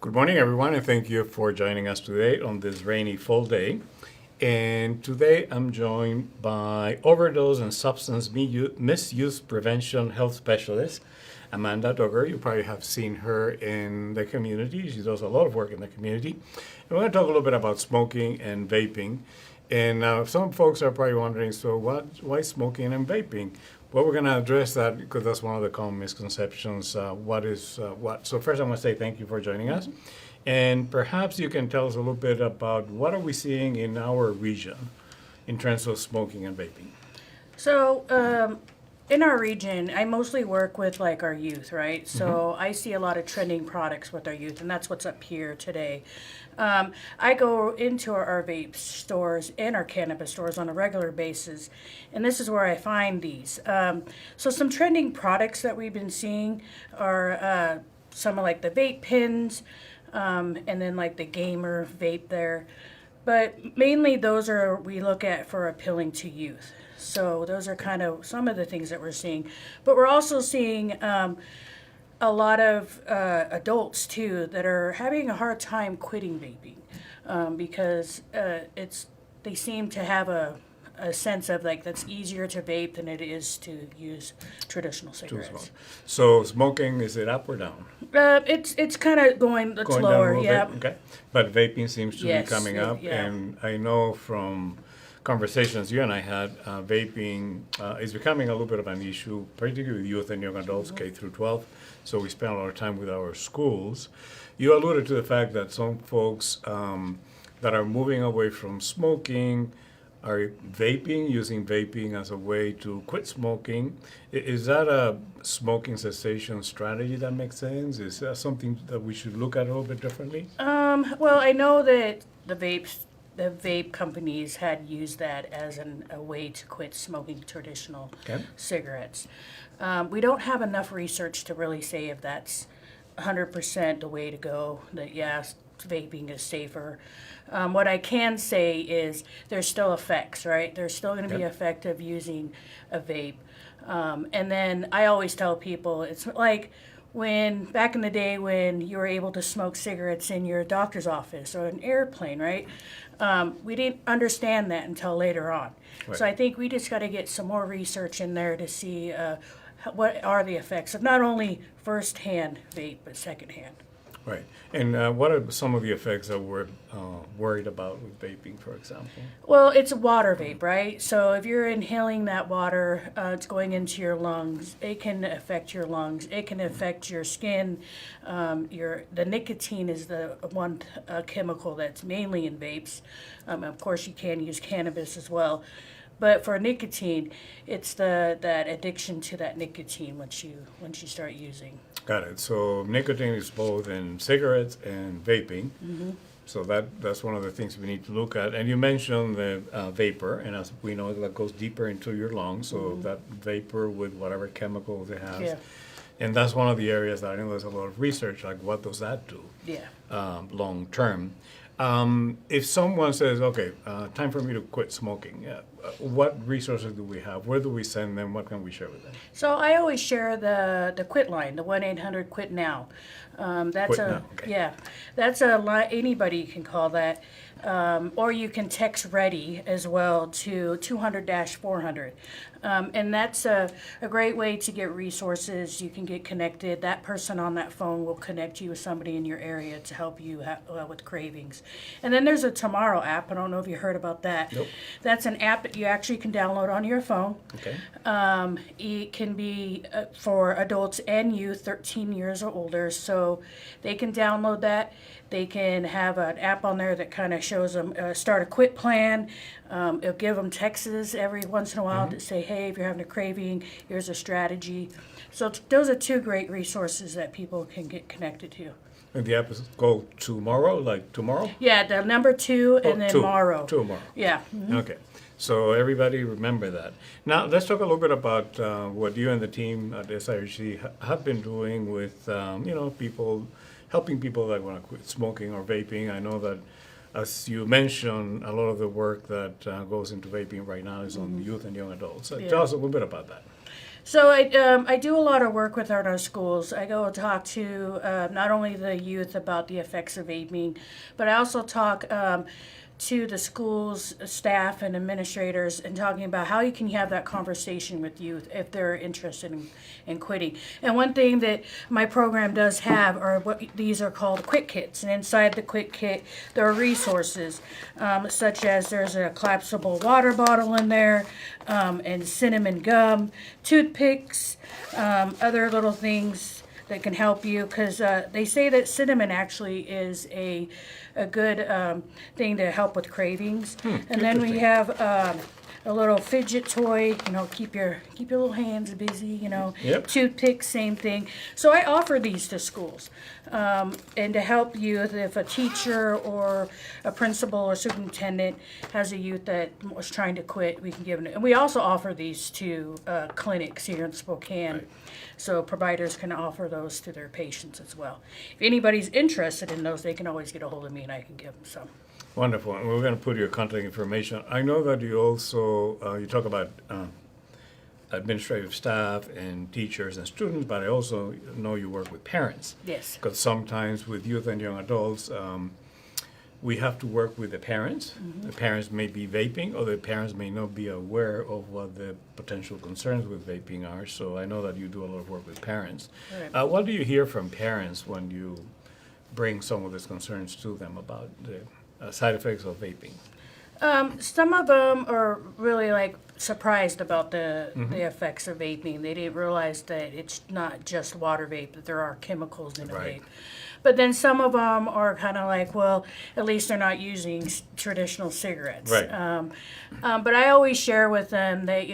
Good morning, everyone, and thank you for joining us today on this rainy fall day. And today I'm joined by overdose and substance misuse prevention health specialist, Amanda Duggar. You probably have seen her in the community. She does a lot of work in the community. And we're going to talk a little bit about smoking and vaping. And some folks are probably wondering, so why smoking and vaping? Well, we're going to address that because that's one of the common misconceptions. What is what? So first, I want to say thank you for joining us, and perhaps you can tell us a little bit about what are we seeing in our region in terms of smoking and vaping. So, in our region, I mostly work with like our youth, right? So I see a lot of trending products with our youth, and that's what's up here today. I go into our vape stores and our cannabis stores on a regular basis, and this is where I find these. So some trending products that we've been seeing are some of like the vape pens, and then like the gamer vape there. But mainly those are we look at for appealing to youth. So those are kind of some of the things that we're seeing. But we're also seeing a lot of adults too that are having a hard time quitting vaping because they seem to have a sense of like that's easier to vape than it is to use traditional cigarettes. So smoking, is it up or down? It's kind of going Going down a lower, little yeah. bit? Okay. But vaping seems to Yes, be coming up, yeah. and I know from conversations you and I had, vaping is becoming a little bit of an issue, particularly with youth and young adults, K through 12. So we spend a lot of time with our schools. You alluded to the fact that some folks that are moving away from smoking are vaping, using vaping as a way to quit smoking. Is that a smoking cessation strategy that makes sense? Is that something that we should look at a little bit differently? Well, I know that the vape companies had used that as a way to quit smoking traditional Okay. cigarettes. We don't have enough research to really say if that's 100% the way to go, that yes, vaping is safer. What I can say is there's still effects, right? There's still going to be Yep. effect of using a vape. And then I always tell people it's like when back in the day when you were able to smoke cigarettes in your doctor's office or an airplane, right? We didn't understand that until later on. Right. So I think we just got to get some more research in there to see what are the effects of not only first-hand vape but second-hand. Right. And what are some of the effects that we're worried about with vaping, for example? Well, it's a water vape, right? So if you're inhaling that water, it's going into your lungs. It can affect your lungs. It can affect your skin. The nicotine is the one chemical that's mainly in vapes. Of course, you can use cannabis as well. But for nicotine, it's that addiction to that nicotine once you start using. Got it. So nicotine is both in cigarettes and vaping. So that's one of the things we need to look at. And you mentioned the vapor, and as we know, that goes deeper into your lungs. So that vapor with whatever chemicals it has. Yeah. And that's one of the areas that I know there's a lot of research, like what does that do Yeah. long term? If someone says, okay, time for me to quit smoking, what resources do we have? Where do we send them? What can we share with them? So I always share the quit line, the 1-800-QUIT-NOW. That's Quit now, okay. yeah, that's a line anybody can call that, or you can text READY as well to 200-400, and that's a great way to get resources. You can get connected. That person on that phone will connect you with somebody in your area to help you with cravings. And then there's a Tomorrow app. I don't know if you heard about that. Nope. That's an app that you actually can download on your phone. Okay. It can be for adults and youth 13 years or older, so they can download that. They can have an app on there that kind of shows them start a quit plan. It'll give them texts every once in a while to say, hey, if you're having a craving, here's a strategy. So those are two great resources that people can get connected to. And the app is called Tomorrow, like tomorrow? Yeah, the number 2 and then Morrow. Tomorrow. Yeah. Okay. So everybody remember that. Now let's talk a little bit about what you and the team at SIRC have been doing with people, helping people that want to quit smoking or vaping. I know that as you mentioned, a lot of the work that goes into vaping right now is on youth and young adults. So tell us a little bit about that. So I do a lot of work with our schools. I go talk to not only the youth about the effects of vaping, but I also talk to the school's staff and administrators and talking about how you can have that conversation with youth if they're interested in quitting. And one thing that my program does have are what these are called quit kits. And inside the quit kit, there are resources such as there's a collapsible water bottle in there, and cinnamon gum, toothpicks, other little things that can help you, because they say that cinnamon actually is a good thing to help with cravings. And then we have a little fidget toy, keep your little hands busy, Yep. Toothpicks, same thing. So I offer these to schools, and to help youth. If a teacher or a principal or superintendent has a youth that was trying to quit, we can give them. And we also offer these to clinics here in Spokane. Right. So providers can offer those to their patients as well. If anybody's interested in those, they can always get a hold of me and I can give them some. Wonderful. And we're going to put your contact information. I know that you also, you talk about administrative staff and teachers and students, but I also know you work with parents. Yes. Because sometimes with youth and young adults, we have to work with the parents. The parents may be vaping, or the parents may not be aware of what the potential concerns with vaping are. So I know that you do a lot of work with parents. Right. What do you hear from parents when you bring some of these concerns to them about the side effects of vaping? Some of them are really surprised about the effects of vaping. They didn't realize that it's not just water vape, that there are chemicals in a Right. vape. But then some of them are kind of like, well, at least they're not using traditional cigarettes. Right. But I always share with them that,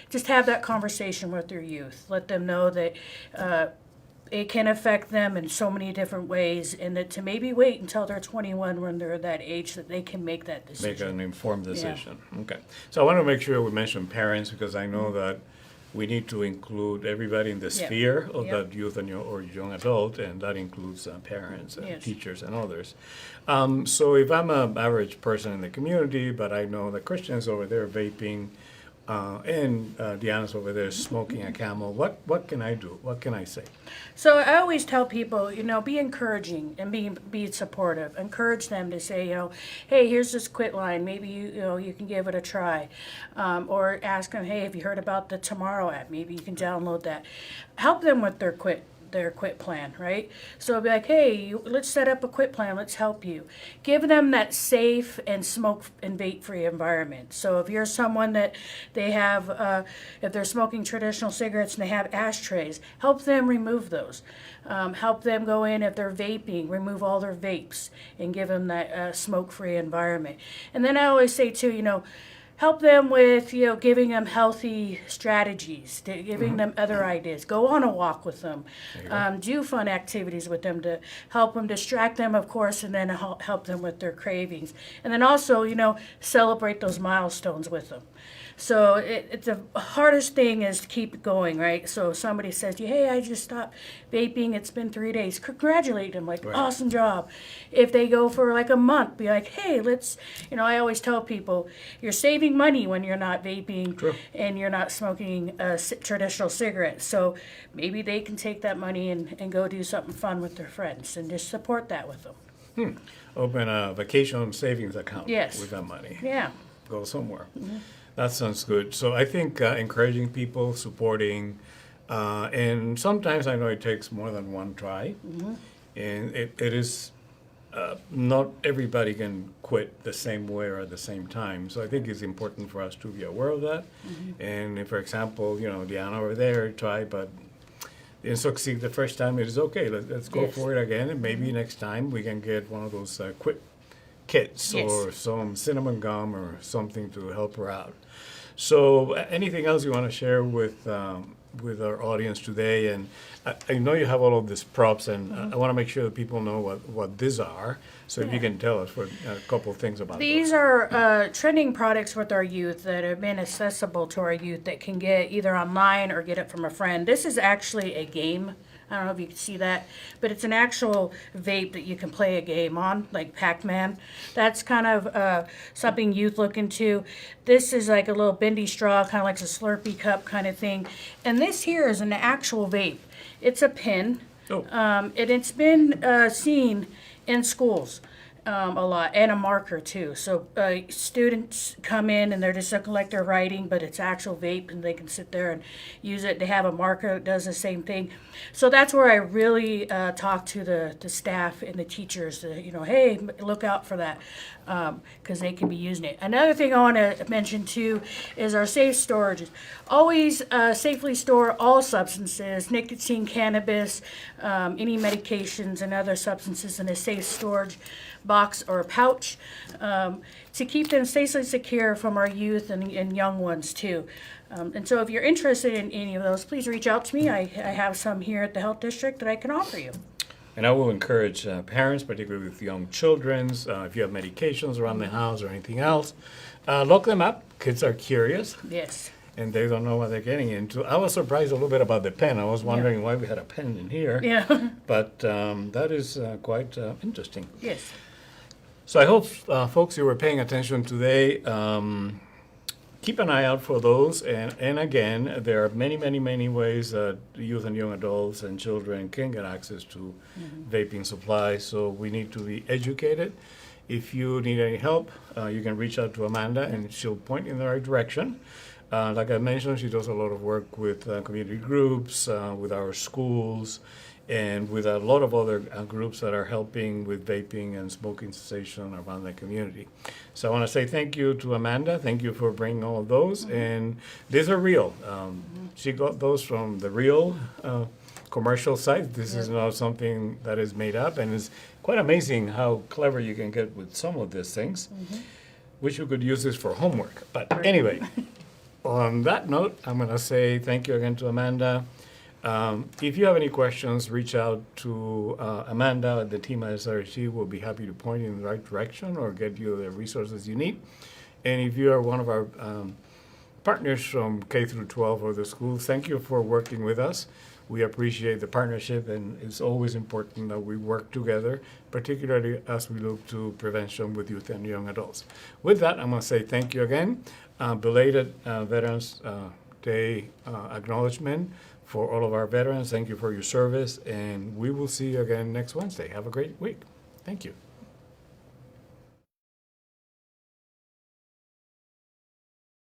just have that conversation with your youth. Let them know that it can affect them in so many different ways, and that to maybe wait until they're 21 when they're that age that they can make that decision. Make an informed decision. Okay. So I want to make sure we mention parents, because I know that we need to include everybody in the sphere of that youth and or young adult, and that includes parents and teachers and others. So if I'm an average person in the community, but I know the Christians over there vaping, and Deanna's over there smoking a Camel, what can I do? What can I say? So I always tell people, be encouraging and be supportive. Encourage them to say, hey, here's this quit line. Maybe you can give it a try, or ask them, hey, have you heard about the Tomorrow app? Maybe you can download that. Help them with their quit plan, right? So be like, hey, let's set up a quit plan. Let's help you. Give them that safe and smoke and vape-free environment. So if you're someone that they have, if they're smoking traditional cigarettes and they have ashtrays, help them remove those. Help them go in, if they're vaping, remove all their vapes and give them that smoke-free environment. And then I always say too, help them with, giving them healthy strategies, giving them other ideas. Go on a walk with them. Do fun activities with them to help them, distract them, of course, and then help them with their cravings. And then also, celebrate those milestones with them. So the hardest thing is to keep it going, right? So if somebody says to you, hey, I just stopped vaping, it's been 3 days, congratulate them, Right. awesome job. If they go for a month, be like, hey, let's, I always tell people, you're saving money when you're not vaping. True. And you're not smoking traditional cigarettes. So maybe they can take that money and go do something fun with their friends and just support that with them. Open a vacation savings account Yes. with that money. Yeah. Go somewhere. That sounds good. So I think encouraging people, supporting, and sometimes I know it takes more than one try, and it is not everybody can quit the same way or at the same time. So I think it's important for us to be aware of that. And if, for example, Diana over there tried, but didn't succeed the first time, it is okay. Let's go Yes. for it again, and maybe next time we can get one of those quit kits Yes. or some cinnamon gum or something to help her out. So anything else you want to share with our audience today? And I know you have all of these props, and I want to make sure that people know what these are. So if you can tell us for a couple of things about These those. are trending products with our youth that have been accessible to our youth that can get either online or get it from a friend. This is actually a game I don't know if you can see that, but it's an actual vape that you can play a game on, like Pac-Man. That's kind of something youth look into. This is like a little bendy straw, kind of like a Slurpee cup kind of thing. And this here is an actual vape. It's a pen. Oh. And it's been seen in schools a lot, and a marker too. So students come in and they're just looking like they're writing, but it's actual vape, and they can sit there and use it. They have a marker that does the same thing. So that's where I really talk to the staff and the teachers. Hey, look out for that, because they can be using it. Another thing I want to mention too is our safe storage. Always safely store all substances, nicotine, cannabis, any medications and other substances in a safe storage box or pouch, to keep them safely secure from our youth and young ones too. And so if you're interested in any of those, please reach out to me. I have some here at the Health District that I can offer you. And I will encourage parents, particularly with young children, if you have medications around the house or anything else, look them up. Kids are curious. Yes. And they don't know what they're getting into. I was surprised a little bit about the pen. I was wondering why we had a pen in here. Yeah. But that is quite interesting. Yes. So I hope, folks, you were paying attention today. Keep an eye out for those. And again, there are many, many, many ways that youth and young adults and children can get access to vaping supplies. So we need to be educated. If you need any help, you can reach out to Amanda, and she'll point in the right direction. Like I mentioned, she does a lot of work with community groups, with our schools, and with a lot of other groups that are helping with vaping and smoking cessation around the community. So I want to say thank you to Amanda. Thank you for bringing all of those. And these are real. She got those from the real commercial site. This is not something that is made up. And it's quite amazing how clever you can get with some of these things. Wish you could use this for homework. But anyway, on that note, I'm going to say thank you again to Amanda. If you have any questions, reach out to Amanda. The team at SRC will be happy to point you in the right direction or get you the resources you need. And if you are one of our partners from K through 12 or the schools, thank you for working with us. We appreciate the partnership, and it's always important that we work together, particularly as we look to prevention with youth and young adults. With that, I'm going to say thank you again. Belated Veterans Day acknowledgement for all of our veterans. Thank you for your service, and we will see you again next Wednesday. Have a great week. Thank you.